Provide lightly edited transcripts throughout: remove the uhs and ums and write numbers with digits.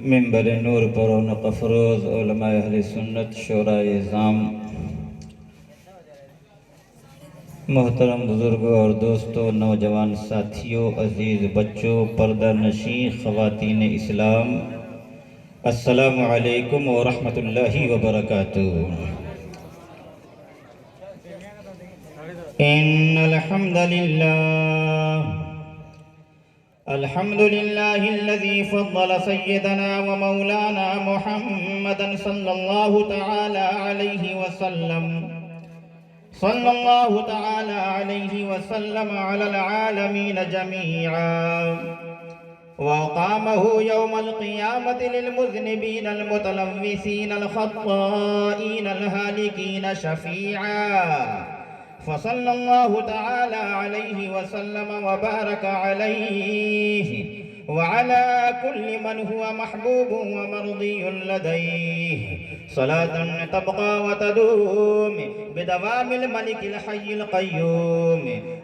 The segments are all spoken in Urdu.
منبر نور پر رونق افروز علماء اہل سنت شورائے اعظام، محترم بزرگوں اور دوستوں، نوجوان ساتھیوں، عزیز بچوں، پردہ نشین خواتین اسلام، السلام علیکم ورحمۃ اللہ وبرکاتہ۔ ان الحمد لله الذي فضل سيدنا ومولانا محمدا صلى الله تعالى عليه وسلم على العالمين جميعا، وأقامه يوم القيامة للمذنبين المتلوثين الخطائين الهالكين شفيعا، فصلى الله تعالى عليه وسلم وبارك عليه وعلى كل من هو محبوب ومرضي لديه، صلاة تبقى وتدوم بدوام الملك الحي القيوم.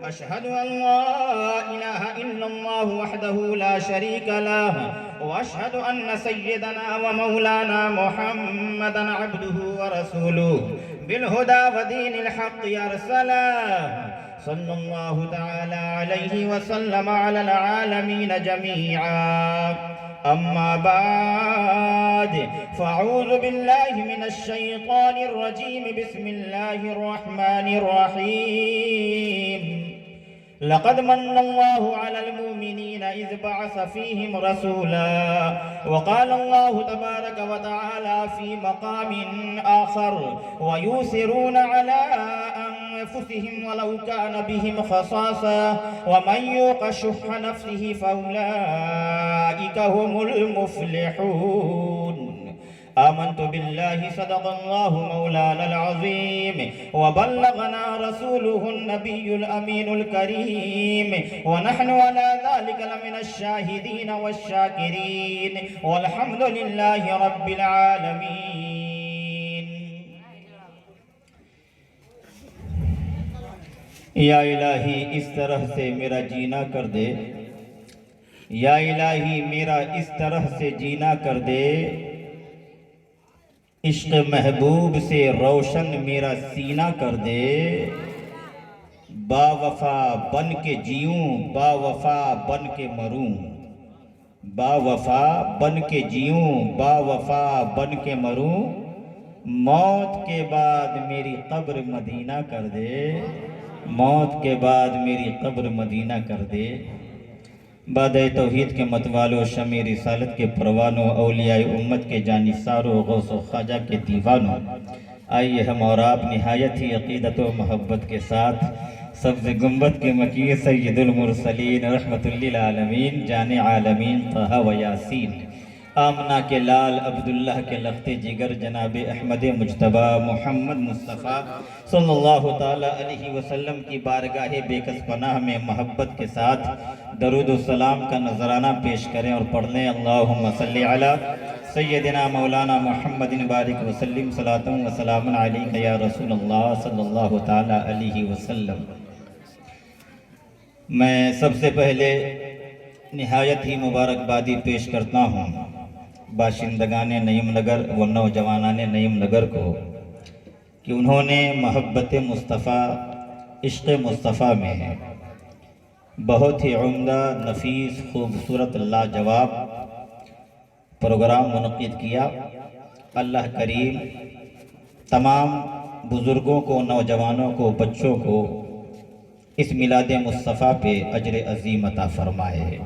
أشهد أن لا إله إلا الله وحده لا شريك له، وأشهد أن سيدنا ومولانا محمدا عبده ورسوله بالهدى ودين الحق أرسله، صلى الله تعالى عليه وسلم على العالمين جميعا. أما بعد، فأعوذ بالله من الشيطان الرجيم. بسم الله الرحمن الرحيم. لقد من الله على المؤمنين إذ بعث فيهم رسولا. وقال الله تبارك وتعالى في مقام آخر: ويؤثرون على أنفسهم ولو كان بهم خصاصة ومن يوق شح نفسه فأولئك هم المفلحون. آمنت بالله صدق الله مولانا العظيم، وبلغنا رسوله النبي الأمين الكريم، ونحن على ذلك لمن الشاهدين والشاكرين، والحمد لله رب العالمين. یا الہی اس طرح سے میرا جینا کر دے، یا الہی میرا اس طرح سے جینا کر دے، عشق محبوب سے روشن میرا سینہ کر دے، با وفا بن کے جیوں با وفا بن کے مروں، با وفا بن کے جیوں با وفا بن کے مروں، موت کے بعد میری قبر مدینہ کر دے، موت کے بعد میری قبر مدینہ کر دے. بادِ توحید کے متوالو، شمع رسالت کے پروانوں، اولیاء امت کے جانثاروں، غوث و خواجہ کے دیوانوں، آئیے ہم اور آپ نہایت ہی عقیدت و محبت کے ساتھ سبز گنبد کے مکی سید المرسلین رحمت للعالمین جان عالمین طہ و یاسین، آمنہ کے لال عبداللہ کے لخت جگر جناب احمد مجتبی محمد مصطفیٰ صلی اللہ تعالیٰ علیہ وسلم کی بارگاہ بے کس پناہ میں محبت کے ساتھ درود و سلام کا نذرانہ پیش کریں اور پڑھ لیں: اللہم صلی علی سیدنا مولانا محمد بارک وسلم، صلاۃ و سلام علیک یا رسول اللہ صلی اللہ تعالیٰ علیہ وسلم. میں سب سے پہلے نہایت ہی مبارکبادی پیش کرتا ہوں باشندگان نعیم نگر و نوجوانان نعیم نگر کو کہ انہوں نے محبت مصطفیٰ، عشق مصطفیٰ میں بہت ہی عمدہ، نفیس، خوبصورت، لاجواب پروگرام منعقد کیا. اللہ کریم تمام بزرگوں کو، نوجوانوں کو، بچوں کو اس میلاد مصطفیٰ پہ اجر عظیم عطا فرمائے.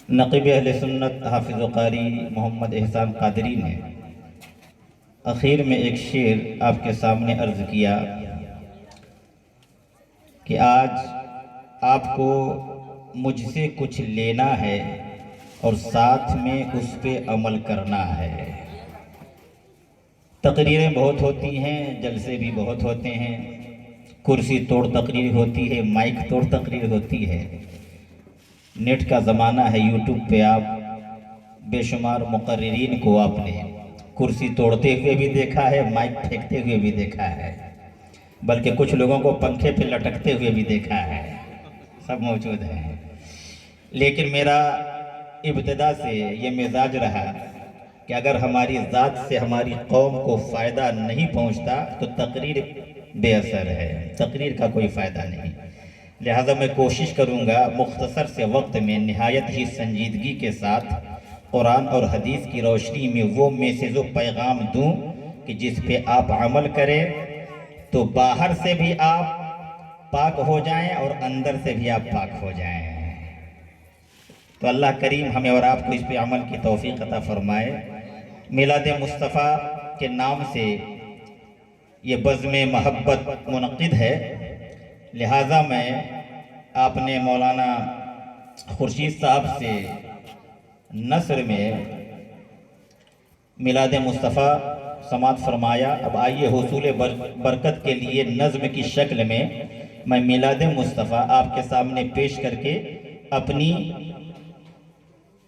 نقیب اہل سنت حافظ و قاری محمد احسان قادری نے اخیر میں ایک شعر آپ کے سامنے عرض کیا کہ آج آپ کو مجھ سے کچھ لینا ہے اور ساتھ میں اس پہ عمل کرنا ہے. تقریریں بہت ہوتی ہیں، جلسے بھی بہت ہوتے ہیں، کرسی توڑ تقریر ہوتی ہے، مائک توڑ تقریر ہوتی ہے. نیٹ کا زمانہ ہے، یوٹیوب پہ آپ بے شمار مقررین کو آپ نے کرسی توڑتے ہوئے بھی دیکھا ہے، مائک پھینکتے ہوئے بھی دیکھا ہے، بلکہ کچھ لوگوں کو پنکھے پہ لٹکتے ہوئے بھی دیکھا ہے. سب موجود ہیں. لیکن میرا ابتدا سے یہ مزاج رہا کہ اگر ہماری ذات سے ہماری قوم کو فائدہ نہیں پہنچتا تو تقریر بے اثر ہے، تقریر کا کوئی فائدہ نہیں۔ لہٰذا میں کوشش کروں گا مختصر سے وقت میں نہایت ہی سنجیدگی کے ساتھ قرآن اور حدیث کی روشنی میں وہ میسیج و پیغام دوں کہ جس پہ آپ عمل کریں تو باہر سے بھی آپ پاک ہو جائیں اور اندر سے بھی آپ پاک ہو جائیں۔ تو اللہ کریم ہمیں اور آپ کو اس پہ عمل کی توفیق عطا فرمائے۔ میلاد مصطفیٰ کے نام سے یہ بزم محبت منعقد ہے، لہٰذا میں آپ نے مولانا خورشید صاحب سے نثر میں میلاد مصطفیٰ سماعت فرمایا۔ اب آئیے حصول برکت کے لیے نظم کی شکل میں میں میلاد مصطفیٰ آپ کے سامنے پیش کر کے اپنی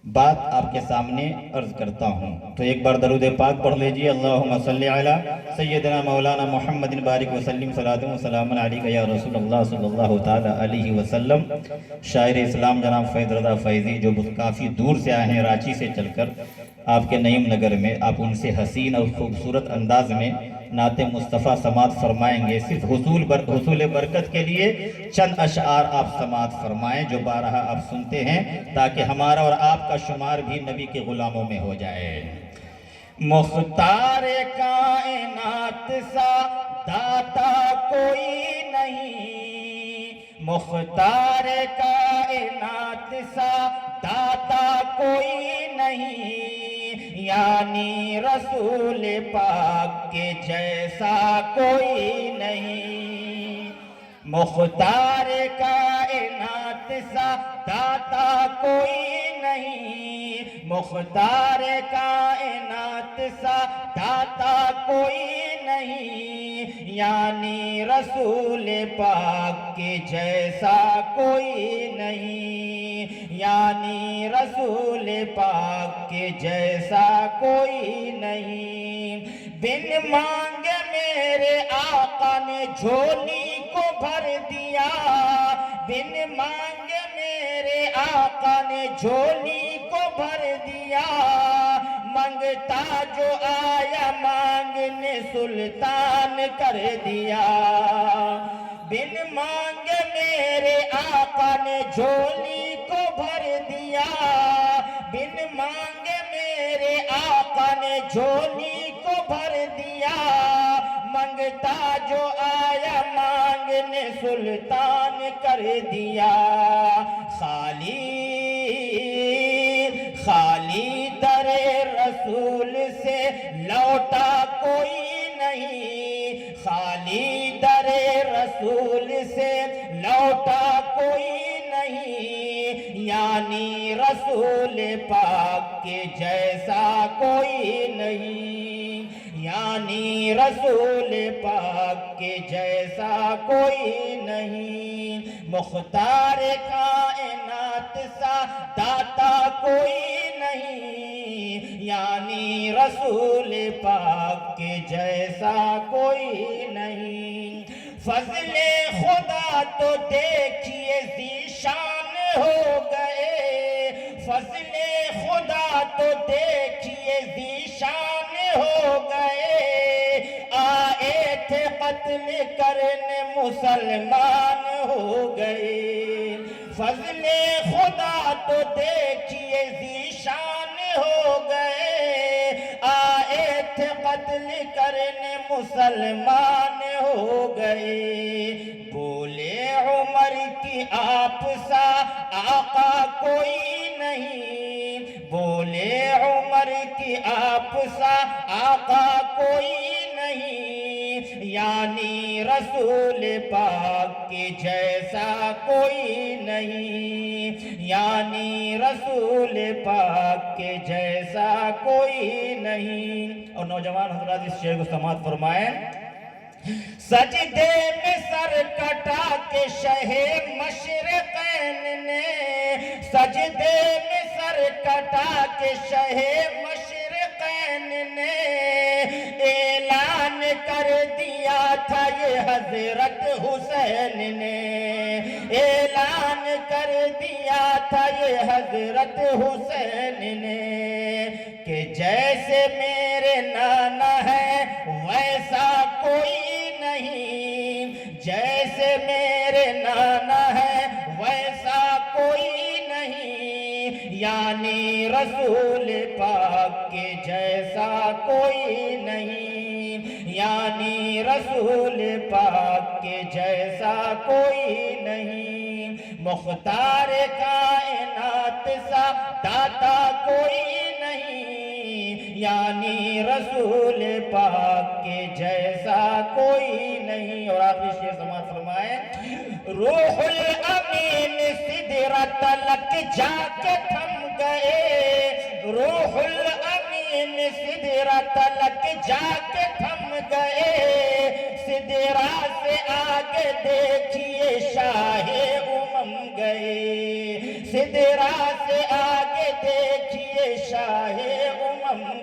بات آپ کے سامنے عرض کرتا ہوں۔ تو ایک بار درود پاک پڑھ لیجئے۔ اللہم صلی علی سیدنا مولانا محمد بارک وسلم صلاۃ و سلام علیک یا رسول اللہ صلی اللہ تعالی علیہ وسلم۔ شاعر اسلام جناب فیض رضا فیضی جو کافی دور سے آئے ہیں رانچی سے چل کر آپ کے نعیم نگر میں، آپ ان سے حسین اور خوبصورت انداز میں نعت مصطفیٰ سماعت فرمائیں گے۔ صرف حصول برکت کے لیے چند اشعار آپ سماعت فرمائیں جو بارہا آپ سنتے ہیں تاکہ ہمارا اور آپ کا شمار بھی نبی کے غلاموں میں ہو جائے۔ مختار کائنات سا داتا کوئی نہیں، مختار کائنات سا داتا کوئی نہیں، یعنی رسول پاک کے جیسا کوئی نہیں۔ مختار کائنات سا داتا کوئی نہیں، مختار کائنات سا داتا کوئی نہیں، یعنی رسول پاک کے جیسا کوئی نہیں، یعنی رسول پاک کے جیسا کوئی نہیں۔ بن مانگے میرے آقا نے جھولی کو بھر دیا، بن مانگے میرے آقا نے جھولی کو بھر دیا، مانگتا جو آیا مانگنے سلطان کر دیا۔ بن مانگے میرے آقا نے جھولی کو بھر دیا، بن مانگے میرے آقا نے جھولی کو بھر دیا، مانگتا جو آیا مانگنے سلطان کر دیا۔ خالی در رسول سے لوٹا کوئی نہیں، خالی در رسول سے لوٹا کوئی نہیں، یعنی رسول پاک کے جیسا کوئی نہیں، یعنی رسول پاک کے جیسا کوئی نہیں۔ مختار کائنات سا داتا کوئی نہیں، یعنی رسول پاک کے جیسا کوئی نہیں۔ فضل خدا تو دیکھیے ذیشان ہو گئے، فضل خدا تو دیکھیے ذیشان ہو گئے، آئے تھے قتل کرنے مسلمان ہو گئے۔ فضل خدا تو دیکھیے ذیشان ہو گئے، آئے تھے قتل کرنے مسلمان ہو گئے۔ بولے عمر کی آپ سا آقا کوئی نہیں، بولے عمر کی آپ سا آقا کوئی نہیں، یعنی رسول پاک کے جیسا کوئی نہیں، یعنی رسول پاک کے جیسا کوئی نہیں۔ اور نوجوان حضرات اس شعر کو سماعت فرمائیں۔ سجدے میں سر کٹا کے شہ مشرقین نے، سجدے میں سر کٹا کے شہ مشرقین نے، اعلان کر دیا تھا یہ حضرت حسین نے، اعلان کر دیا تھا یہ حضرت حسین نے کہ جیسے میرے نانا ہے ویسا کوئی نہیں، جیسے میرے نانا ہے ویسا کوئی نہیں، یعنی رسول پاک کے جیسا کوئی نہیں، یعنی رسول پاک کے جیسا کوئی نہیں، مختار کائنات سا داتا کوئی نہیں، یعنی رسول پاک کے جیسا کوئی نہیں۔ اور آخری شعر سماعت فرمائیں، روح الامین سدرۃ تلک جا کے تھم گئے، روح الامین سدرۃ تلک جا کے تھم گئے، سدرا سے آگے دیکھیے شاہ گئے، سدرا سے آگے دیکھیے شاہ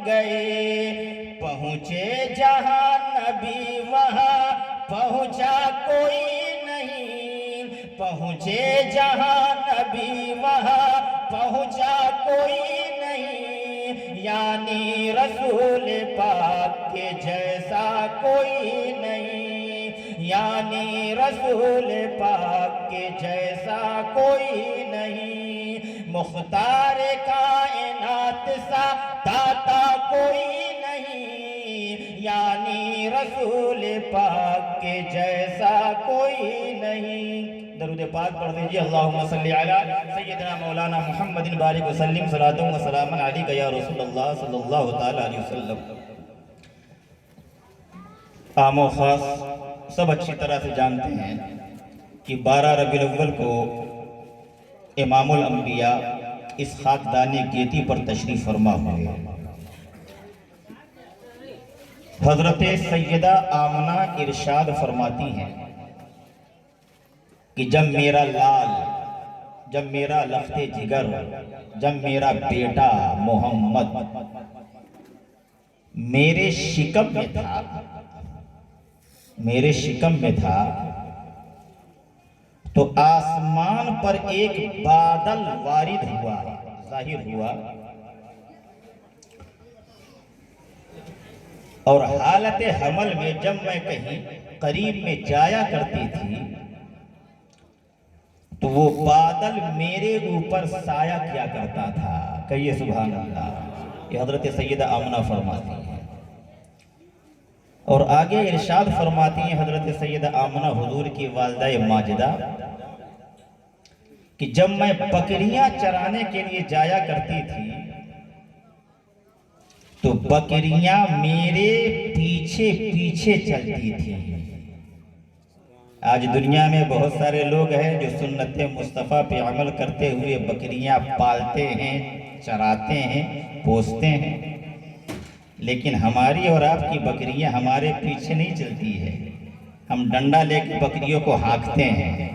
گئے، پہنچے جہاں نبی وہاں پہنچا کوئی نہیں، پہنچے جہاں نبی وہاں پہنچا کوئی نہیں، یعنی رسول پاک کے جیسا کوئی نہیں، یعنی رسول پاک کے جیسا کوئی نہیں، مختار کائنات سا داتا کوئی نہیں، یعنی رسول پاک کے جیسا کوئی نہیں۔ درود پاک پڑھ دیجئے، اللہم صلی علی سیدنا مولانا محمد بارک وسلم صلاۃ و سلام علیک یا رسول اللہ صلی اللہ تعالی علیہ وسلم۔ عام و خاص سب اچھی طرح سے جانتے ہیں کہ 12 ربیع الاول کو امام الانبیاء اس خاکدان گیتی پر تشریف فرما ہوئے۔ حضرت سیدہ آمنہ ارشاد فرماتی ہیں کہ جب میرا لال، جب میرا لخت جگر، جب میرا بیٹا محمد میرے شکم میں تھا، میرے شکم میں تھا، تو آسمان پر ایک بادل وارد ہوا، ظاہر ہوا، اور حالت حمل میں جب میں کہیں قریب میں جایا کرتی تھی تو وہ بادل میرے اوپر سایہ کیا کرتا تھا۔ کہیے سبحان اللہ۔ یہ حضرت سیدہ آمنہ فرماتی ہیں، اور آگے ارشاد فرماتی ہیں حضرت سیدہ آمنہ حضور کی والدہ ماجدہ کہ جب میں بکریاں چرانے کے لیے جایا کرتی تھی تو بکریاں میرے پیچھے پیچھے چلتی تھی۔ آج دنیا میں بہت سارے لوگ ہیں جو سنت مصطفیٰ پہ عمل کرتے ہوئے بکریاں پالتے ہیں، چراتے ہیں، پوستے ہیں، لیکن ہماری اور آپ کی بکریاں ہمارے پیچھے نہیں چلتی ہے، ہم ڈنڈا لے کے بکریوں کو ہانکتے ہیں۔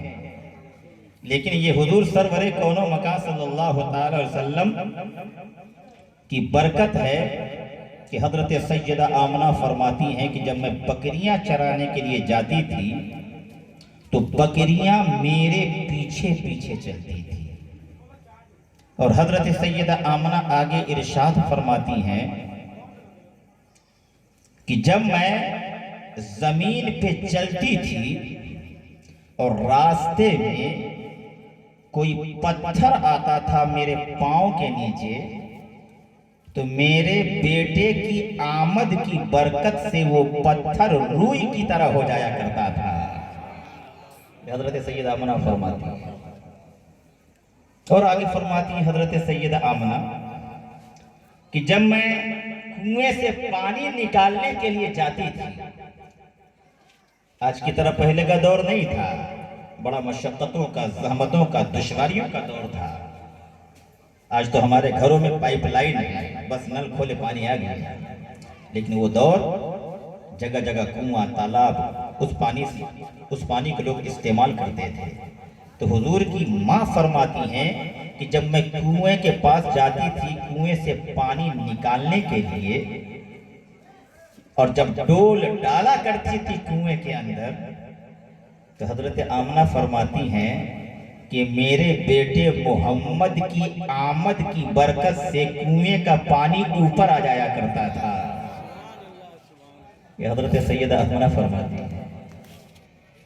لیکن یہ حضور سرور کون و مکان صلی اللہ علیہ وسلم کی برکت ہے کہ حضرت سیدہ آمنہ فرماتی ہیں کہ جب میں بکریاں چرانے کے لیے جاتی تھی تو بکریاں میرے پیچھے پیچھے چلتی تھی۔ اور حضرت سیدہ آمنہ آگے ارشاد فرماتی ہیں کہ جب میں زمین پہ چلتی تھی اور راستے میں کوئی پتھر آتا تھا میرے پاؤں کے نیچے تو میرے بیٹے کی آمد کی برکت سے وہ پتھر روئی کی طرح ہو جایا کرتا تھا۔ حضرت سیدہ آمنہ فرماتی ہیں، اور آگے فرماتی ہیں حضرت سیدہ آمنہ کہ جب میں کنویں سے پانی نکالنے کے لیے جاتی تھی، آج کی طرح پہلے کا دور نہیں تھا، بڑا مشقتوں کا، زحمتوں کا، دشواریوں کا دور تھا۔ آج تو ہمارے گھروں میں پائپ لائن ہے، بس نل کھولے پانی آ گیا، لیکن وہ دور جگہ جگہ کنواں، تالاب، اس پانی کو لوگ استعمال کرتے تھے۔ تو حضور کی ماں فرماتی ہیں کہ جب میں کنویں کے پاس جاتی تھی کنویں سے پانی نکالنے کے لیے، اور جب ڈول ڈالا کرتی تھی کنویں کے اندر، تو حضرت آمنہ فرماتی ہیں کہ میرے بیٹے محمد کی آمد کی برکت سے کنویں کا پانی اوپر آ جایا کرتا تھا۔ یہ حضرت سیدہ آمنہ فرماتی ہیں،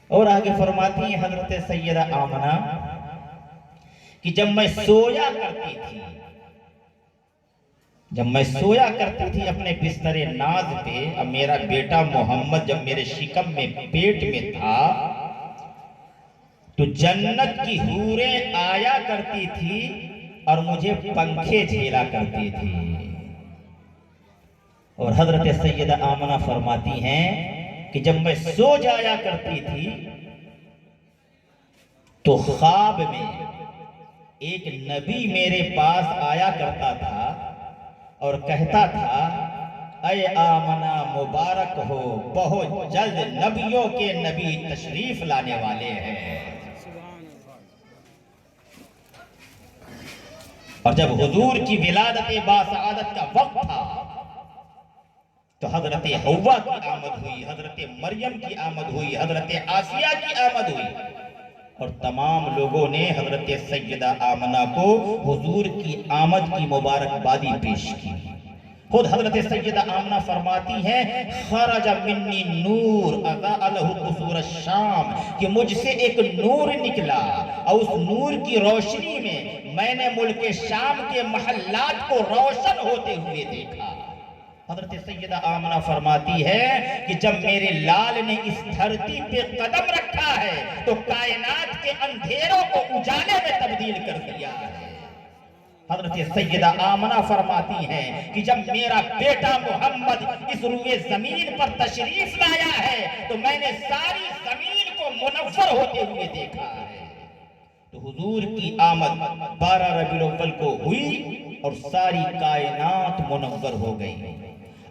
اور آگے فرماتی ہیں حضرت سیدہ آمنہ کہ جب میں سویا کرتی تھی اپنے بستر ناز پہ، اب میرا بیٹا محمد جب میرے شکم میں پیٹ میں تھا تو جنت کی حوریں آیا کرتی تھی اور مجھے پنکھے جھیلا کرتی تھی۔ اور حضرت سیدہ آمنہ فرماتی ہیں کہ جب میں سو جایا کرتی تھی تو خواب میں ایک نبی میرے پاس آیا کرتا تھا اور کہتا تھا، اے آمنہ مبارک ہو، بہت جلد نبیوں کے نبی تشریف لانے والے ہیں۔ اور جب حضور کی ولادت باسعادت کا وقت تھا تو حضرت حوا کی آمد ہوئی، حضرت مریم کی آمد ہوئی، حضرت آسیہ کی آمد ہوئی، اور تمام لوگوں نے حضرت سیدہ آمنہ کو حضور کی آمد کی مبارکبادی پیش کی۔ خود حضرت سیدہ آمنہ فرماتی ہیں، خرج منی نور اضاء له قصور الشام، کہ مجھ سے ایک نور نکلا اور اس نور کی روشنی میں نے ملک شام کے محلات کو روشن ہوتے ہوئے دیکھا۔ حضرت سیدہ آمنہ فرماتی ہے کہ جب میرے لال نے اس دھرتی پہ قدم رکھا ہے تو کائنات کے اندھیروں کو اجالے میں تبدیل کر دیا ہے۔ حضرت سیدہ آمنہ فرماتی ہیں کہ جب میرا بیٹا محمد اس روئے زمین پر تشریف لایا ہے تو میں نے ساری زمین کو منور ہوتے ہوئے دیکھا ہے۔ تو حضور کی آمد 12 ربیع الاول کو ہوئی اور ساری کائنات منور ہو گئی،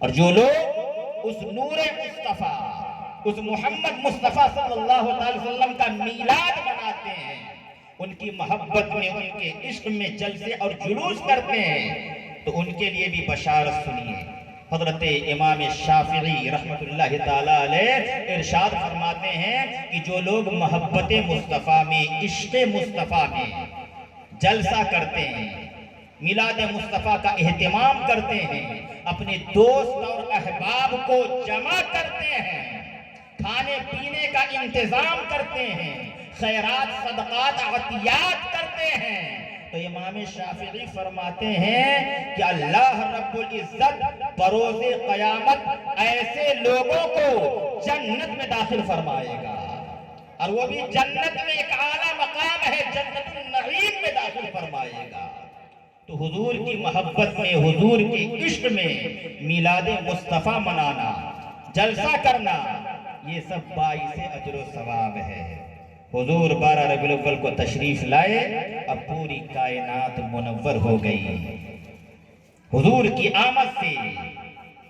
اور جو لوگ اس نور مصطفیٰ، اس محمد مصطفیٰ صلی اللہ علیہ وسلم کا میلاد مناتے ہیں، ان کی محبت میں، ان کے عشق میں جلسے اور جلوس کرتے ہیں، تو ان کے لیے بھی بشارت سنیے۔ حضرت امام شافعی رحمت اللہ تعالیٰ علیہ ارشاد فرماتے ہیں کہ جو لوگ محبت مصطفیٰ میں، عشق مصطفیٰ میں جلسہ کرتے ہیں، میلاد مصطفیٰ کا اہتمام کرتے ہیں، اپنے دوست اور احباب کو جمع کرتے ہیں، کھانے پینے کا انتظام کرتے ہیں، خیرات صدقات عطیات کرتے ہیں، تو امام شافعی فرماتے ہیں کہ اللہ رب العزت بروز قیامت ایسے لوگوں کو جنت میں داخل فرمائے گا، اور وہ بھی جنت میں ایک اعلیٰ مقام ہے، جنت النعیم میں داخل فرمائے گا۔ تو حضور کی محبت میں، حضور کے عشق میں میلاد مصطفیٰ منانا، جلسہ کرنا، یہ سب باعث اجر و ثواب ہے۔ حضور 12 ربیع الاول کو تشریف لائے، اب پوری کائنات منور ہو گئی۔ حضور کی آمد سے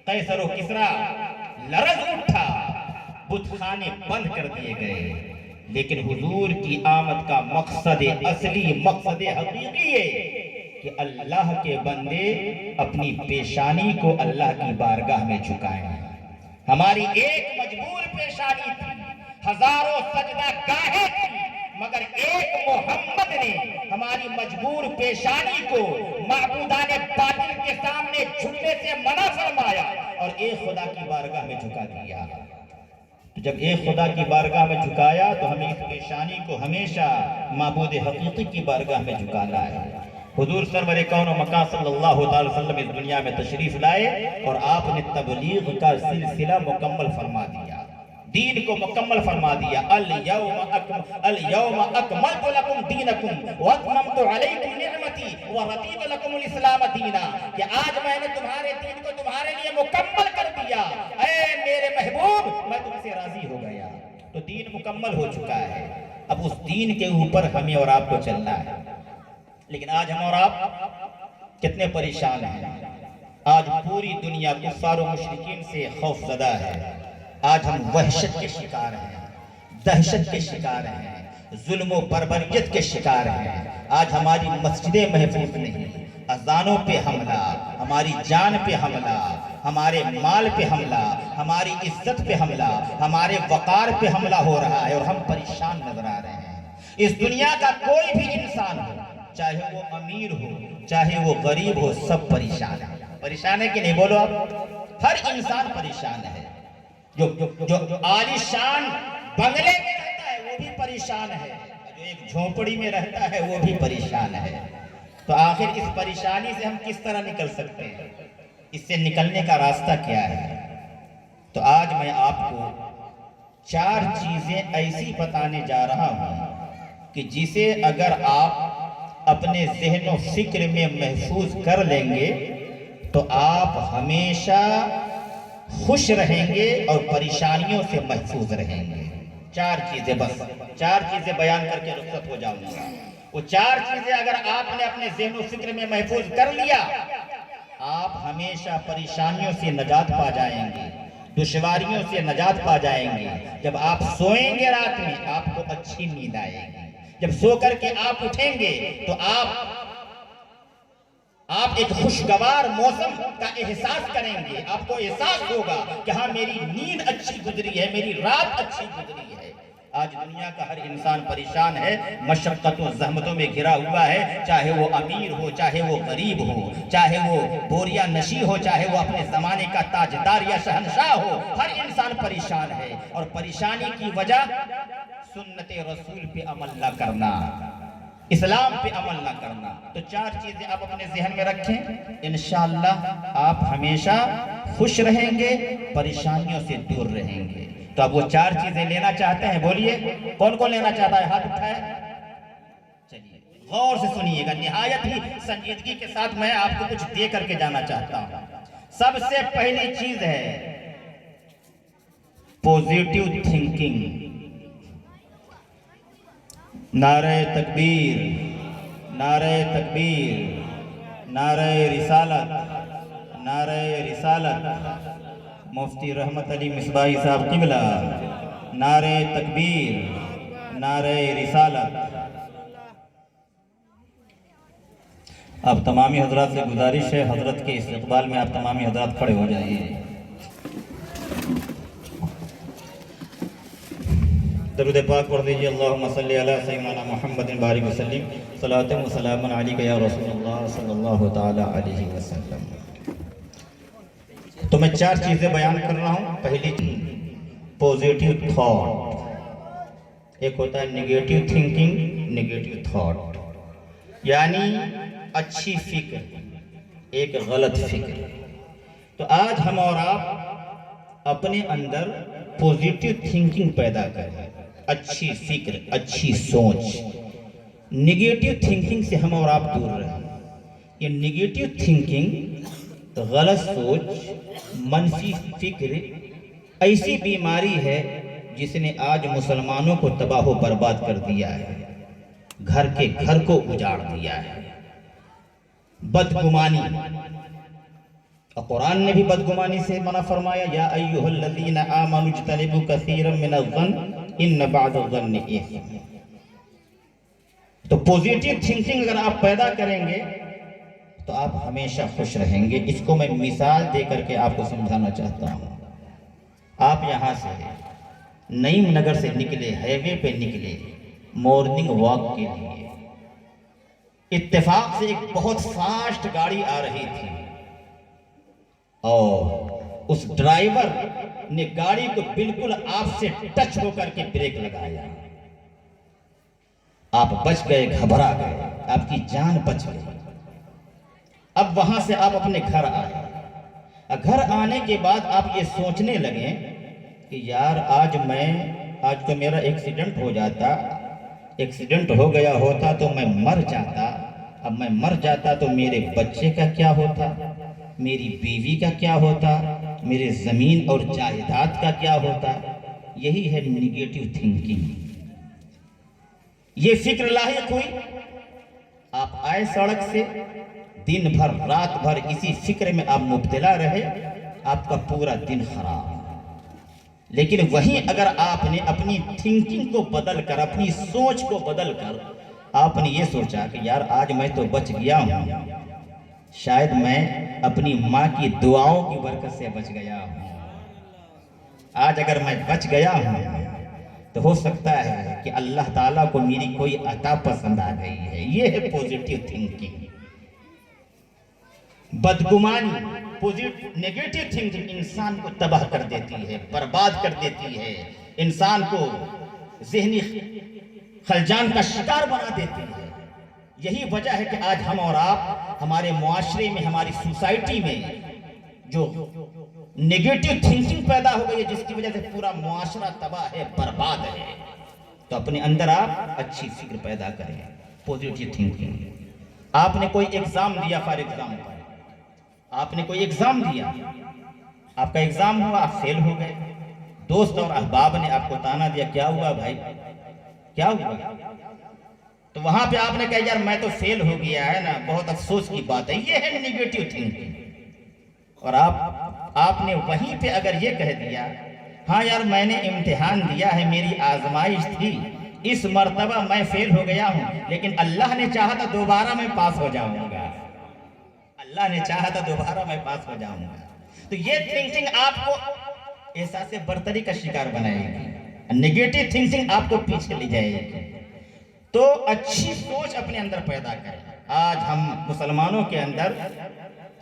قیصر و کسریٰ لرز اٹھا، بت خانے بند کر دیے گئے، لیکن حضور کی آمد کا مقصد اصلی، مقصد حقیقی ہے کہ اللہ کے بندے اپنی پیشانی کو اللہ کی بارگاہ میں جھکائیں۔ ہماری ایک مجبور پیشانی تھی، ہزاروں سجدہ گاہیں تھی، مگر ایک محمد نے ہماری مجبور پیشانی کو معبودان باطل کے سامنے جھکنے سے منع فرمایا اور ایک خدا کی بارگاہ میں جھکا دیا۔ تو جب ایک خدا کی بارگاہ میں جھکایا تو ہمیں اس پیشانی کو ہمیشہ معبود حقیقی کی بارگاہ میں جھکانا ہے۔ حضور سرور کون و مکان صلی اللہ علیہ وسلم اس دنیا میں تشریف لائے اور آپ نے تبلیغ کا سلسلہ مکمل فرما دیا، دین کو مکمل فرما دیا۔ اليوم اکملت لکم دینکم واتممت علیکم نعمتی ورضیت لکم الاسلام دینا، کہ آج میں نے تمہارے دین کو تمہارے لیے مکمل کر دیا، اے میرے محبوب میں تم سے راضی ہو گیا۔ تو دین مکمل ہو چکا ہے، اب اس دین کے اوپر ہمیں اور آپ کو چلنا ہے۔ لیکن آج ہم اور آپ کتنے پریشان ہیں، آج پوری دنیا کفار و مشرکین سے خوف زدہ ہے، آج ہم وحشت کے شکار ہیں، دہشت کے شکار ہیں، ظلم و بربریت کے شکار ہیں۔ آج ہماری مسجدیں محفوظ نہیں، اذانوں پہ حملہ، ہماری جان پہ حملہ، ہمارے مال پہ حملہ، ہماری عزت پہ حملہ، ہمارے وقار پہ حملہ ہو رہا ہے اور ہم پریشان نظر آ رہے ہیں۔ اس دنیا کا کوئی بھی انسان ہو، چاہے وہ امیر ہو چاہے وہ غریب ہو، سب پریشان ہے۔ پریشان ہے کہ نہیں بولو آپ؟ ہر انسان پریشان ہے۔ جو عالی شان بنگلے میں رہتا ہے وہ بھی پریشان ہے، جو ایک جھونپڑی میں رہتا ہے وہ بھی پریشان ہے۔ تو آخر اس پریشانی سے ہم کس طرح نکل سکتے ہیں؟ اس سے نکلنے کا راستہ کیا ہے؟ تو آج میں آپ کو 4 چیزیں ایسی بتانے جا رہا ہوں کہ جسے اگر آپ اپنے ذہن و فکر میں محفوظ کر لیں گے تو آپ ہمیشہ خوش رہیں گے اور پریشانیوں سے محفوظ رہیں گے۔ 4 چیزیں، بس 4 چیزیں بیان کر کے رخصت ہو جاؤں گا۔ وہ 4 چیزیں اگر آپ نے اپنے ذہن و فکر میں محفوظ کر لیا، آپ ہمیشہ پریشانیوں سے نجات پا جائیں گے، دشواریوں سے نجات پا جائیں گے۔ جب آپ سوئیں گے رات میں آپ کو اچھی نیند آئے گی، جب سو کر کے آپ اٹھیں گے تو آپ ایک خوشگوار موسم کا احساس کریں گے۔ آپ کو احساس ہوگا کہ ہاں میری نیند اچھی گزری ہے، میری رات اچھی گزری ہے۔ آج دنیا کا ہر انسان پریشان ہے، مشقت و زحمتوں میں گھرا ہوا ہے، چاہے وہ امیر ہو چاہے وہ غریب ہو، چاہے وہ بوریا نشی ہو چاہے وہ اپنے زمانے کا تاجدار یا شہنشاہ ہو، ہر انسان پریشان ہے۔ اور پریشانی کی وجہ سنت رسول پہ عمل نہ کرنا، اسلام پہ عمل نہ کرنا۔ تو 4 چیزیں آپ اپنے ذہن میں رکھیں، انشاءاللہ آپ ہمیشہ خوش رہیں گے، پریشانیوں سے دور رہیں گے۔ تو اب وہ 4 چیزیں لینا چاہتے ہیں، بولیے کون کون لینا چاہتا ہے؟ ہاتھ اٹھائے۔ چلیے غور سے سنیے گا، نہایت ہی سنجیدگی کے ساتھ میں آپ کو کچھ دے کر کے جانا چاہتا ہوں۔ سب سے پہلی چیز ہے پوزیٹیو تھنکنگ۔ نعرہ تکبیر، نعرہ تکبیر، نعرہ رسالت، نعرہ رسالت، مفتی رحمت علی مصباحی صاحب قبلہ، نعرہ تکبیر، نعرہ رسالت۔ اب تمامی حضرات سے گزارش ہے، حضرت کے استقبال میں آپ تمامی حضرات کھڑے ہو جائیے۔ درود پاک پڑھ دیجیے، اللہم صلی علی سیدنا محمد بارک وسلم، صلاۃ و سلام علیک یا رسول اللہ صلی اللہ تعالی علیہ وسلم۔ تو میں 4 چیزیں بیان کر رہا ہوں۔ پہلی پوزیٹیو تھاٹ، ایک ہوتا ہے نیگیٹیو تھنکنگ، نیگیٹیو تھاٹ، یعنی اچھی فکر، ایک غلط فکر۔ تو آج ہم اور آپ اپنے اندر پوزیٹیو تھنکنگ پیدا کریں، اچھی فکر، اچھی سوچ۔ نیگیٹیو تھنکنگ سے ہم اور آپ دور رہیں۔ یہ نیگیٹیو تھنکنگ، غلط سوچ، منفی فکر ایسی بیماری ہے جس نے آج مسلمانوں کو تباہ و برباد کر دیا ہے، گھر کے گھر کو اجاڑ دیا ہے۔ بدگمانی، قرآن نے بھی بدگمانی سے منع فرمایا، یا ایھا الذین آمنوا اجتنبوا کثیرا من الظن ان بعض الظن اثم۔ تو پوزیٹیو تھنکنگ اگر آپ پیدا کریں گے تو آپ ہمیشہ خوش رہیں گے۔ اس کو میں مثال دے کر کے آپ کو سمجھانا چاہتا ہوں۔ آپ یہاں سے نعیم نگر سے نکلے، ہائی وے پہ نکلے مارننگ واک کے لیے، اتفاق سے ایک بہت فاسٹ گاڑی آ رہی تھی اور اس ڈرائیور نے گاڑی کو بالکل آپ سے ٹچ ہو کر کے بریک لگایا۔ آپ بچ گئے، گھبرا گئے، آپ کی جان بچ گئی۔ اب وہاں سے آپ اپنے گھر آئے۔ گھر آنے کے بعد آپ یہ سوچنے لگے کہ یار آج تو میرا ایکسیڈنٹ ہو جاتا، ایکسیڈنٹ ہو گیا ہوتا تو میں مر جاتا۔ اب میں مر جاتا تو میرے بچے کا کیا ہوتا، میری بیوی کا کیا ہوتا، میرے زمین اور جائیداد کا کیا ہوتا۔ یہی ہے نیگیٹیو تھنکنگ۔ یہ فکر لاحق ہوئی، آپ آئے سڑک سے، دن بھر رات بھر اسی فکر میں آپ مبتلا رہے، آپ کا پورا دن خراب۔ لیکن وہیں اگر آپ نے اپنی تھنکنگ کو بدل کر، اپنی سوچ کو بدل کر آپ نے یہ سوچا کہ یار آج میں تو بچ گیا ہوں، شاید میں اپنی ماں کی دعاؤں کی برکت سے بچ گیا ہوں، آج اگر میں بچ گیا ہوں تو ہو سکتا ہے کہ اللہ تعالیٰ کو میری کوئی عطا پسند آ گئی ہے. یہ ہے پوزیٹیو تھنکنگ. بدگمانی، نیگیٹو تھنکنگ انسان کو تباہ کر دیتی ہے، برباد کر دیتی ہے، انسان کو ذہنی خلجان کا شکار بنا دیتی ہے. یہی وجہ ہے کہ آج ہم اور آپ ہمارے معاشرے میں، ہماری سوسائٹی میں جو نیگیٹو تھنکنگ پیدا ہو گئی ہے، جس کی وجہ سے پورا معاشرہ تباہ ہے، برباد ہے. تو اپنے اندر آپ اچھی فکر پیدا کریں، پوزیٹیو تھنکنگ. آپ نے کوئی ایگزام دیا، فار ایگزامپل آپ نے کوئی ایگزام دیا، آپ کا ایگزام ہوا، آپ فیل ہو گئے. دوست اور احباب نے آپ کو تانا دیا، کیا ہوا بھائی، کیا ہوا؟ تو وہاں پہ آپ نے کہا یار میں تو فیل ہو گیا ہے نا، بہت افسوس کی بات ہے. یہ ہے نیگیٹو تھنکنگ. اور آپ نے وہیں پہ اگر یہ کہہ دیا، ہاں یار میں نے امتحان دیا ہے، میری آزمائش تھی، اس مرتبہ میں فیل ہو گیا ہوں، لیکن اللہ نے چاہا تھا دوبارہ میں پاس ہو جاؤں گا، اللہ نے چاہا تھا دوبارہ میں پاس ہو جاؤں گا. تو یہ تھنکنگ آپ کو احساس برتری کا شکار بنائے گی، نیگیٹو تھنکنگ آپ کو پیچھے لے جائے گی. تو اچھی سوچ اپنے اندر پیدا کریں. آج ہم مسلمانوں کے اندر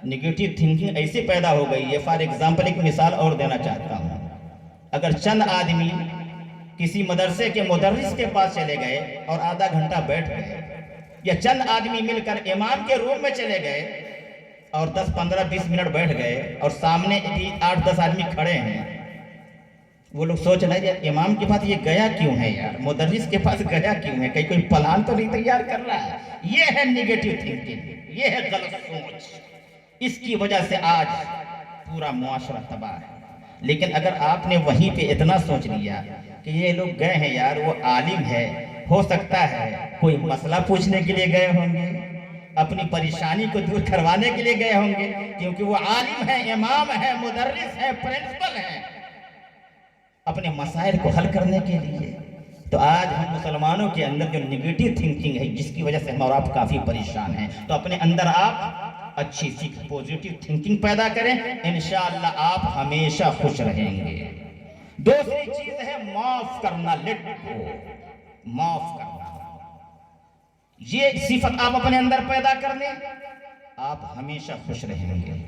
نیگیٹو تھنکنگ ایسی پیدا ہو گئی ہے. فار ایگزامپل ایک مثال اور دینا چاہتا ہوں. اگر چند آدمی کسی مدرسے کے مدرس کے پاس چلے گئے اور آدھا گھنٹہ بیٹھ گئے، یا چند آدمی مل کر امام کے روم میں چلے گئے اور 10 15 20 منٹ بیٹھ گئے، اور سامنے 8 10 آدمی کھڑے ہیں، وہ لوگ سوچ رہے ہیں یار امام کے پاس یہ گیا کیوں ہے، یار مدرس کے پاس گیا کیوں ہے، کہیں کوئی پلان تو نہیں تیار کر رہا ہے. یہ ہے نیگیٹو تھنکنگ، یہ ہے غلط سوچ. اس کی وجہ سے آج پورا معاشرہ تباہ ہے. لیکن اگر آپ نے وہیں پہ اتنا سوچ لیا کہ یہ لوگ گئے ہیں یار، وہ عالم ہے، ہو سکتا ہے کوئی مسئلہ پوچھنے کے لیے گئے ہوں گے، اپنی پریشانی کو دور کروانے کے لیے گئے ہوں گے، کیونکہ وہ عالم ہے، امام ہے، مدرس ہے، پرنسپل ہے، اپنے مسائل کو حل کرنے کے لیے. تو آج ہم مسلمانوں کے اندر جو نیگیٹو تھنکنگ ہے، جس کی وجہ سے ہم اور آپ کافی پریشان ہیں، تو اپنے اندر آپ اچھی فکر، پوزیٹو تھنکنگ پیدا کریں، انشاءاللہ آپ ہمیشہ خوش رہیں گے. دوسری چیز ہے معاف کرنا، لیٹ گو، معاف کرنا. یہ صفت آپ اپنے اندر پیدا کر لیں، آپ ہمیشہ خوش رہیں گے.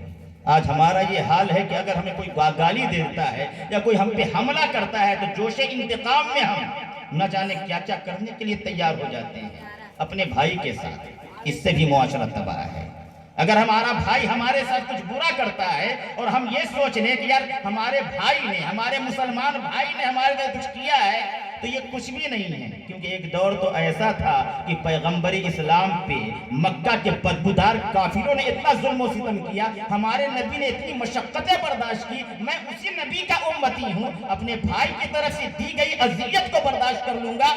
آج ہمارا یہ حال ہے کہ اگر ہمیں کوئی گالی دیتا ہے یا کوئی ہم پہ حملہ کرتا ہے تو جوش انتقام میں ہم نہ جانے کیا کیا کرنے کے لیے تیار ہو جاتے ہیں اپنے بھائی کے ساتھ. اس سے بھی معاشرہ تباہ ہے. اگر ہمارا بھائی ہمارے ساتھ کچھ برا کرتا ہے اور ہم یہ سوچ لیں کہ یار ہمارے بھائی نے، ہمارے مسلمان بھائی نے ہمارے ساتھ کچھ کیا ہے، تو یہ کچھ بھی نہیں ہے. کیونکہ ایک دور تو ایسا تھا کہ پیغمبر اسلام پہ مکہ کے بدبودار کافروں نے اتنا ظلم و ستم کیا، ہمارے نبی نے اتنی مشقتیں برداشت کی. میں اسی نبی کا امتی ہوں، اپنے بھائی کی طرف سے دی گئی اذیت کو برداشت کر لوں گا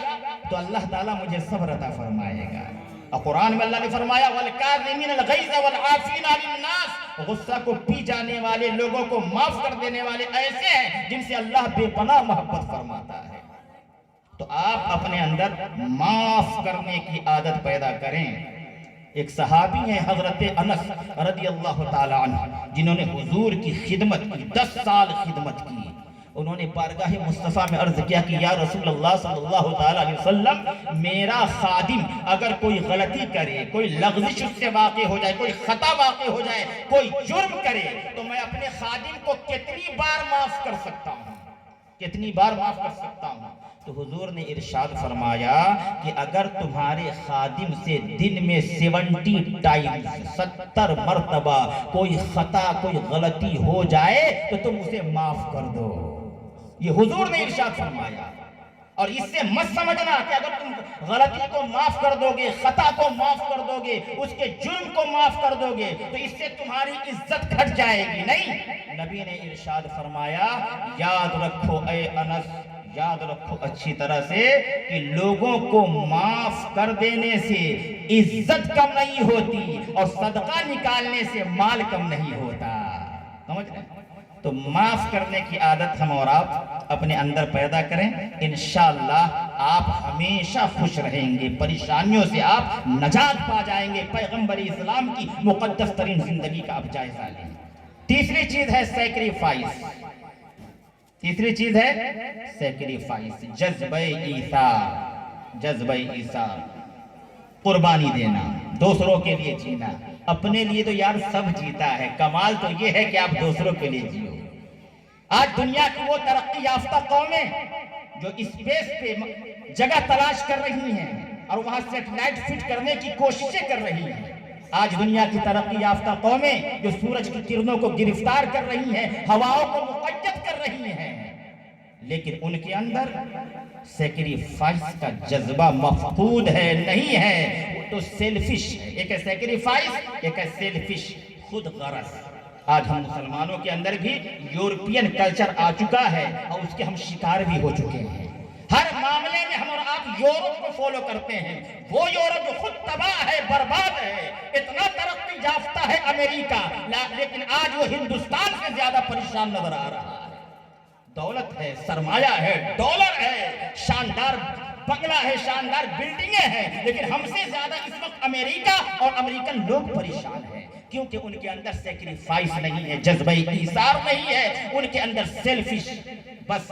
تو اللہ تعالیٰ مجھے صبر عطا فرمائے گا. اور قرآن میں اللہ نے فرمایا وَالْكَاظِمِينَ الْغَيْظَ وَالْعَافِينَ عَنِ النَّاسِ، غصہ کو پی جانے والے، لوگوں کو معاف کر دینے والے ایسے ہیں جن سے اللہ بے پناہ محبت فرماتا ہے. تو آپ اپنے اندر معاف کرنے کی عادت پیدا کریں. ایک صحابی ہیں حضرت انس رضی اللہ تعالی عنہ، جنہوں نے حضور کی خدمت کی، 10 سال خدمت کی. انہوں نے بارگاہ مصطفیٰ میں عرض کیا کہ یا رسول اللہ صلی اللہ تعالی علیہ وسلم، میرا خادم اگر کوئی غلطی کرے، کوئی لغزش اس سے واقع ہو جائے، کوئی خطا واقع ہو جائے، کوئی جرم کرے، تو میں اپنے خادم کو کتنی بار معاف کر سکتا ہوں، کتنی بار معاف کر سکتا ہوں؟ تو حضور نے ارشاد فرمایا کہ اگر تمہارے خادم سے دن میں 70 ٹائمز، 70 مرتبہ کوئی خطا، کوئی غلطی ہو جائے تو تم اسے معاف کر دو. یہ حضور نے ارشاد فرمایا. اور اس سے مت سمجھنا کہ اگر تم غلطی کو معاف کر دو گے، خطا کو معاف کر دو گے، اس کے جرم کو معاف کر دو گے تو اس سے تمہاری عزت گھٹ جائے گی. نہیں، نبی نے ارشاد فرمایا یاد رکھو اے انس، یاد رکھو اچھی طرح سے کہ لوگوں کو معاف کر دینے سے عزت کم نہیں ہوتی اور صدقہ نکالنے سے مال کم نہیں ہوتا. سمجھ رہے ہیں؟ تو معاف کرنے کی عادت ہم اور آپ اپنے اندر پیدا کریں، انشاءاللہ آپ ہمیشہ خوش رہیں گے، پریشانیوں سے آپ نجات پا جائیں گے. پیغمبر اسلام کی مقدس ترین زندگی کا آپ جائزہ لیں. تیسری چیز ہے سیکریفائس. تیسری چیز ہے سیکریفائس، جذبہ ایثار، جذبہ ایثار، قربانی دینا، دوسروں کے لیے جینا۔ اپنے لیے تو یار سب جیتا ہے، کمال تو یہ ہے کہ آپ دوسروں کے لیے جیو۔ آج دنیا کی وہ ترقی یافتہ قومیں جو اسپیس پہ جگہ تلاش کر رہی ہیں اور وہاں سیٹلائٹ فٹ کرنے کی کوششیں کر رہی ہیں، آج دنیا کی ترقی یافتہ قومیں جو سورج کی کرنوں کو گرفتار کر رہی ہیں، ہواؤں کو مقید کر رہی ہیں، لیکن ان کے اندر سیکریفائس کا جذبہ مفقود ہے، نہیں ہے، وہ تو سیلفش ہے۔ ایک ہے سیکریفائس، ایک ہے سیلفش، خود غرض۔ آج ہم مسلمانوں کے اندر بھی یورپین کلچر آ چکا ہے اور اس کے ہم شکار بھی ہو چکے ہیں۔ ہر معاملے میں ہم اور آپ یورپ کو فالو کرتے ہیں، وہ یورپ جو خود تباہ ہے، برباد ہے، اتنا ترقی یافتہ ہے امریکہ، لیکن آج وہ ہندوستان سے زیادہ پریشان نظر آ رہا ہے۔ دولت ہے، سرمایہ ہے، ڈالر ہے، شاندار بنگلہ ہے، شاندار بلڈنگیں ہیں، لیکن ہم سے زیادہ اس وقت امریکہ اور امریکن لوگ پریشان ہیں، کیونکہ ان کے اندر سیکریفائس نہیں ہے، جذبہ ایثار نہیں ہے، ان کے اندر سیلفش، بس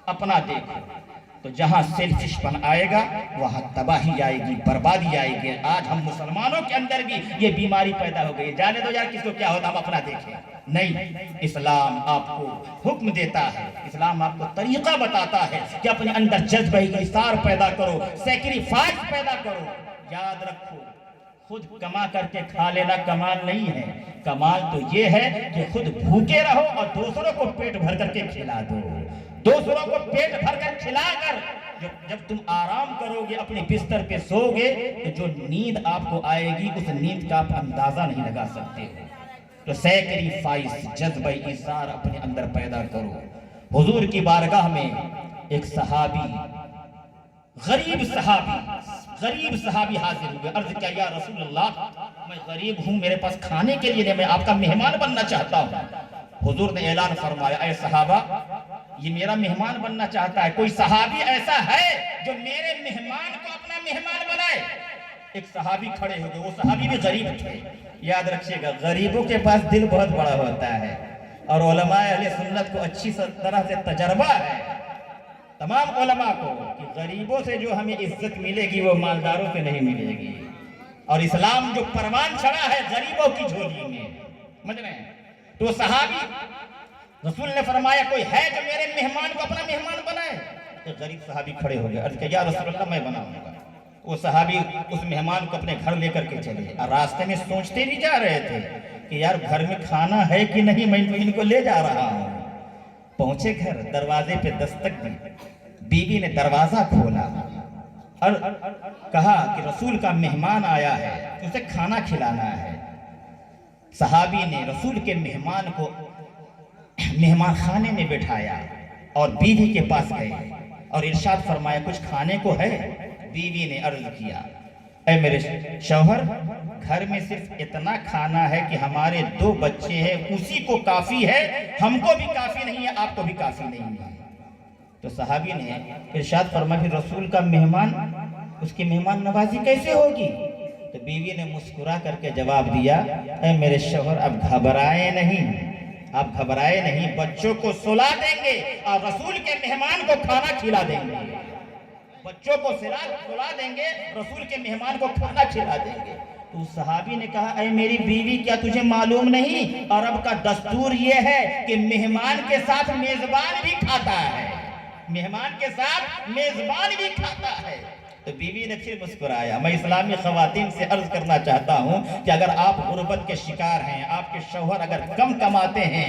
اپنا دیکھو۔ تو جہاں سیلفش پن آئے گا وہاں تباہی آئے گی، بربادی آئے گی۔ آج ہم مسلمانوں کے اندر بھی یہ بیماری پیدا ہو گئی، جانے دو یار کس کو کیا ہوتا، ہم اپنا دیکھیں۔ نہیں، اسلام آپ کو حکم دیتا ہے، اسلام آپ کو طریقہ بتاتا ہے کہ اپنے اندر جذبہ ایثار پیدا کرو، سیکریفائس پیدا کرو۔ یاد رکھو، خود کما کر کے کھا لینا کمال نہیں ہے، کمال تو یہ ہے کہ خود بھوکے رہو اور دوسروں کو پیٹ بھر کر کے کھلا دو۔ دوسروں کو پیٹ بھر کر کھلا کر جب تم آرام کرو گے، اپنے بستر پہ سو گے، تو جو نیند آپ کو آئے گی اس نیند کا آپ اندازہ نہیں لگا سکتے۔ تو سیکریفائس، جذبہ ایثار اپنے اندر پیدا کرو۔ حضور کی بارگاہ میں ایک صحابی، غریب صحابی حاضر ہوئے، عرض کیا یا رسول اللہ، میں غریب ہوں، میرے پاس کھانے کے لیے نہیں، میں آپ کا مہمان بننا چاہتا ہوں۔ حضور نے اعلان فرمایا، اے صحابہ، یہ میرا مہمان بننا چاہتا ہے، کوئی صحابی ایسا ہے جو میرے مہمان کو اپنا مہمان بنائے؟ ایک صحابی کھڑے ہو گئے، وہ صحابی بھی غریب تھے۔ یاد رکھیے گا، غریبوں کے پاس دل بہت بڑا ہوتا ہے، اور علماء اہل سنت کو اچھی طرح سے تجربہ ہے، تمام علماء کو، کہ غریبوں سے جو ہمیں عزت ملے گی وہ مالداروں سے نہیں ملے گی۔ اور اسلام جو پروان چڑھا ہے غریبوں کی جھولی میں، سمجھ رہے ہیں؟ تو صحابی، رسول نے فرمایا کوئی ہے جو میرے مہمان کو اپنا مہمان بنائے؟ ایک غریب صحابی کھڑے ہو گئے، عرض کیا یا رسول اللہ، میں بناؤں گا۔ وہ صحابی اس مہمان کو اپنے گھر لے کر کے چلے، اور راستے میں سوچتے بھی جا رہے تھے کہ یار گھر میں کھانا ہے کہ نہیں، میں ان کو لے جا رہا ہوں۔ پہنچے گھر، دروازے پہ دستک دی، بیوی نے دروازہ کھولا اور کہا کہ رسول کا مہمان آیا ہے، اسے کھانا کھلانا ہے۔ صحابی نے رسول کے مہمان کو مہمان خانے میں بٹھایا اور بیوی کے پاس گئے اور ارشاد فرمایا کچھ کھانے کو ہے؟ بیوی نے عرض کیا، اے میرے شوہر، گھر میں صرف اتنا کھانا ہے کہ ہمارے 2 بچے ہیں، اسی کو کافی ہے، ہم کو بھی کافی نہیں ہے، آپ کو بھی کافی نہیں ہے۔ تو صحابی نے ارشاد فرمایا رسول کا مہمان، اس کی مہمان نوازی کیسے ہوگی؟ تو بیوی نے مسکرا کر کے جواب دیا، اے میرے شوہر، اب گھبرائے نہیں، آپ گھبرائے نہیں، بچوں کو سلا دیں گے اور رسول کے مہمان کو کھانا کھلا دیں گے۔ بچوں کو سلا دیں گے، رسول کے مہمان کو کھانا کھلا دیں گے۔ تو صحابی نے کہا، اے میری بیوی، کیا تجھے معلوم نہیں عرب کا دستور یہ ہے کہ مہمان کے ساتھ میزبان بھی کھاتا ہے، مہمان کے ساتھ میزبان بھی کھاتا ہے۔ تو بیوی نے پھر مسکرایا۔ میں اسلامی خواتین سے عرض کرنا چاہتا ہوں کہ اگر آپ غربت کے شکار ہیں، آپ کے شوہر اگر کم کماتے ہیں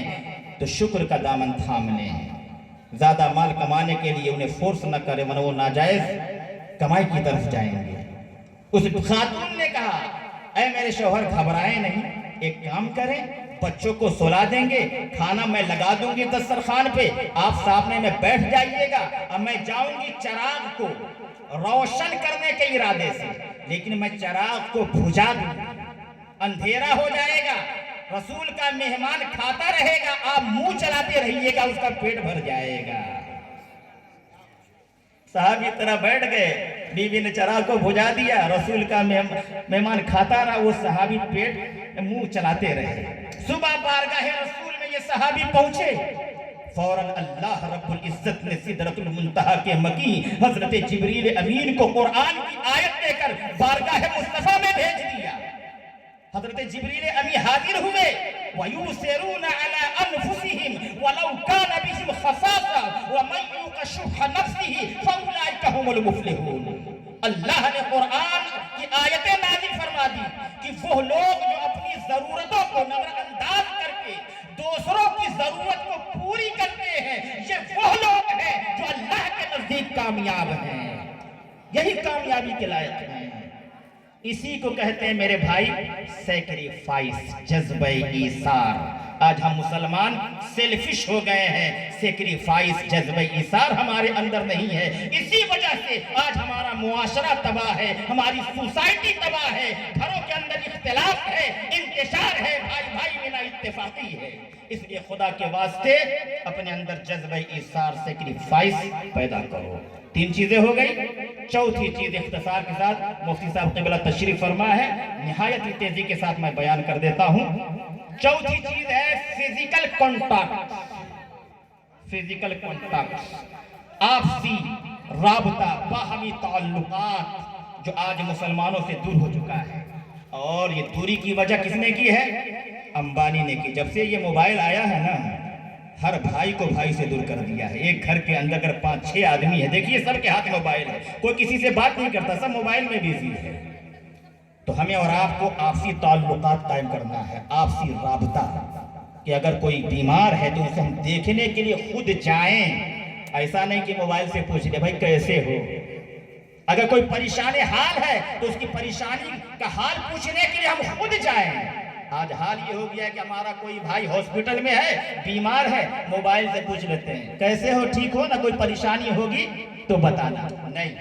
تو شکر کا دامن تھام لیں، زیادہ مال کمانے کے لیے انہیں فورس نہ کریں، ورنہ وہ ناجائز کمائی کی طرف جائیں گے۔ اس خاتون نے کہا، اے میرے شوہر، گھبرائیں نہیں، ایک کام کریں، بچوں کو سلا دیں گے، کھانا میں لگا دوں گی دسترخوان پہ، آپ سامنے میں بیٹھ جائیے گا، اب میں جاؤں گی چراغ کو روشن کرنے کے ارادے سے، لیکن میں چراغ کو بجھا دوں گا، اندھیرا ہو جائے گا، رسول کا مہمان کھاتا رہے گا، آپ منہ چلاتے رہیے گا، اس کا پیٹ بھر جائے گا۔ صحابی طرح بیٹھ گئے، بیوی نے چراغ کو بجھا دیا، رسول کا مہمان کھاتا رہا، وہ صحابی منہ چلاتے رہے۔ صبح بارگاہ رسول میں یہ صحابی پہنچے، فوراً اللہ رب العزت نے سدرۃ المنتہا کے مکی حضرت جبریل امین کو قرآن کی آیت دے کر بارگاہ مصطفیٰ میں بھیج دیا۔ حضرت جبریل امین حاضر ہوئے، وَيُؤْثِرُونَ عَلَىٰ أَنفُسِهِمْ وَلَوْ كَانَ بِهِمْ خَصَاصَةٌ وَمَن يُوقَ شُحَّ نَفْسِهِ فَأُولَٰئِكَ هُمُ الْمُفْلِحُونَ۔ اللہ نے قرآن کی آیتیں نازل فرما دی کہ وہ لوگ جو اپنی ضرورتوں کو نظر انداز کر کے دوسروں کی ضرورت کو پوری کرتے ہیں، یہ وہ لوگ ہیں جو اللہ کے نزدیک کامیاب ہیں، یہی کامیابی کے لائق ہیں۔ اسی کو کہتے ہیں میرے بھائی سیکریفائس، جذبہ ایثار۔ آج ہم مسلمان سیلفش ہو گئے ہیں، سیکریفائس، جذبہ ایثار ہمارے اندر نہیں ہے۔ اسی وجہ سے آج ہمارا معاشرہ تباہ ہے، ہماری سوسائٹی تباہ ہے، گھروں کے اندر اختلاف ہے، انتشار ہے، بھائی بھائی میں نا اتفاقی ہے۔ اس لیے خدا کے واسطے اپنے اندر جذبہ ایثار، سیکریفائس پیدا کرو۔ 3 چیزیں ہو گئی۔ چوتھی چیز اختصار کے ساتھ مفتی صاحب قبلہ تشریف فرما ہے، نہایت ہی تیزی کے ساتھ میں بیان کر دیتا ہوں۔ چوتھی چیز ہے فزیکل کانٹیکٹ۔ فزیکل کانٹیکٹ، آپسی رابطہ، باہمی تعلقات جو آج مسلمانوں سے دور ہو چکا ہے۔ اور یہ دوری کی وجہ کس نے کی ہے؟ امبانی نے کی۔ جب سے یہ موبائل آیا ہے نا، ہر بھائی کو بھائی سے دور کر دیا ہے۔ ایک گھر کے اندر اگر 5-6 آدمی ہیں، دیکھیے سب کے ہاتھ موبائل ہے، کوئی کسی سے بات نہیں کرتا، سب موبائل میں بزی ہے۔ تو ہمیں اور آپ کو آپسی تعلقات قائم کرنا ہے، آپسی رابطہ، کہ اگر کوئی بیمار ہے تو اسے ہم دیکھنے کے لیے خود جائیں، ایسا نہیں کہ موبائل سے پوچھ لے بھائی کیسے ہو۔ اگر کوئی پریشان حال ہے تو اس کی پریشانی کا حال پوچھنے کے لیے ہم خود جائیں۔ آج حال یہ ہو گیا کہ ہمارا کوئی بھائی ہاسپٹل میں ہے، بیمار ہے، موبائل سے پوچھ لیتے ہیں کیسے ہو، ٹھیک ہو نا، کوئی پریشانی ہوگی تو بتانا۔ نہیں،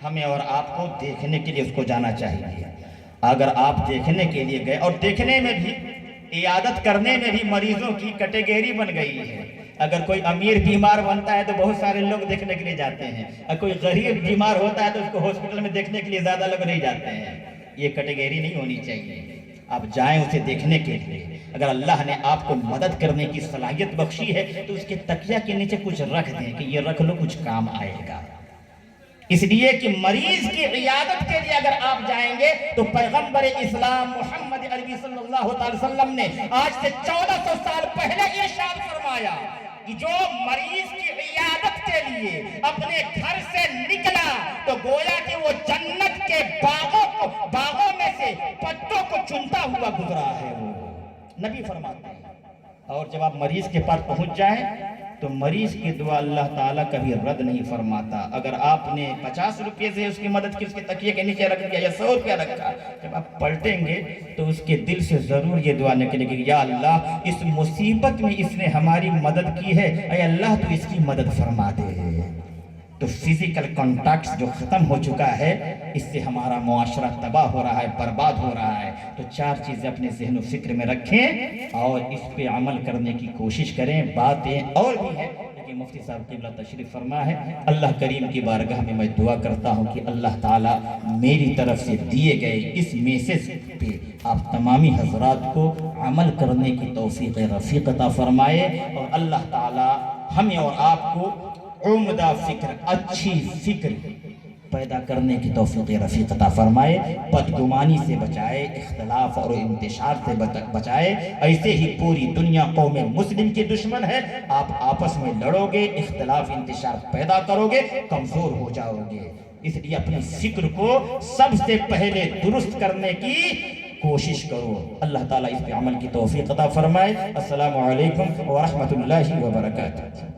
ہمیں اور آپ کو دیکھنے کے لیے اس کو جانا چاہیے۔ اگر آپ دیکھنے کے لیے گئے، اور دیکھنے میں بھی، عیادت کرنے میں بھی مریضوں کی کیٹیگری بن گئی ہے۔ اگر کوئی امیر بیمار بنتا ہے تو بہت سارے لوگ دیکھنے کے لیے جاتے ہیں، اگر کوئی غریب بیمار ہوتا ہے تو اس کو ہاسپٹل میں دیکھنے کے لیے زیادہ لوگ نہیں جاتے ہیں۔ یہ کیٹیگری نہیں ہونی چاہیے۔ آپ جائیں اسے دیکھنے کے لیے۔ اگر اللہ نے آپ کو مدد کرنے کی صلاحیت بخشی ہے تو اس کے تکیہ کے نیچے کچھ رکھ دیں کہ یہ رکھ لو، کچھ کام آئے گا۔ اس لیے کہ مریض کی عیادت کے لیے اگر آپ جائیں گے تو پیغمبر اسلام محمد عربی صلی اللہ علیہ وسلم نے آج سے 1400 سال پہلے ارشاد فرمایا کہ جو مریض کی عیادت کے لیے اپنے گھر سے نکلا تو گویا کہ وہ جنت کے باغوں میں سے پتوں کو چنتا ہوا گزرا ہے، وہ نبی فرماتے ہیں۔ اور جب آپ مریض کے پاس پہنچ جائیں تو مریض کی دعا اللہ تعالیٰ کبھی رد نہیں فرماتا۔ اگر آپ نے 50 روپے سے اس کی مدد کی، اس کے تکیے کے نیچے رکھ دیا یا 100 روپیہ رکھا، جب آپ پلٹیں گے تو اس کے دل سے ضرور یہ دعا نکلے گی، یا اللہ اس مصیبت میں اس نے ہماری مدد کی ہے، اے اللہ تو اس کی مدد فرما دے۔ تو فزیکل کانٹیکٹ جو ختم ہو چکا ہے، اس سے ہمارا معاشرہ تباہ ہو رہا ہے، برباد ہو رہا ہے۔ تو 4 چیزیں اپنے ذہن و فکر میں رکھیں اور اس پہ عمل کرنے کی کوشش کریں۔ باتیں اور بھی ہیں لیکن مفتی صاحب قبلہ تشریف فرما ہے۔ اللہ کریم کی بارگاہ میں دعا کرتا ہوں کہ اللہ تعالیٰ میری طرف سے دیے گئے اس میسج پہ آپ تمامی حضرات کو عمل کرنے کی توفیق رفیق عطا فرمائے، اور اللہ تعالیٰ ہمیں اور آپ کو عمدہ فکر، اچھی فکر پیدا کرنے کی توفیق رفیق عطا فرمائے، بدگمانی سے بچائے، اختلاف اور انتشار سے بچائے۔ ایسے ہی پوری دنیا قوم مسلم کی دشمن ہے، آپ آپس میں لڑو گے، اختلاف انتشار پیدا کرو گے، کمزور ہو جاؤ گے۔ اس لیے اپنی فکر کو سب سے پہلے درست کرنے کی کوشش کرو۔ اللہ تعالیٰ اس پہ عمل کی توفیق عطا فرمائے۔ السلام علیکم ورحمۃ اللہ وبرکاتہ۔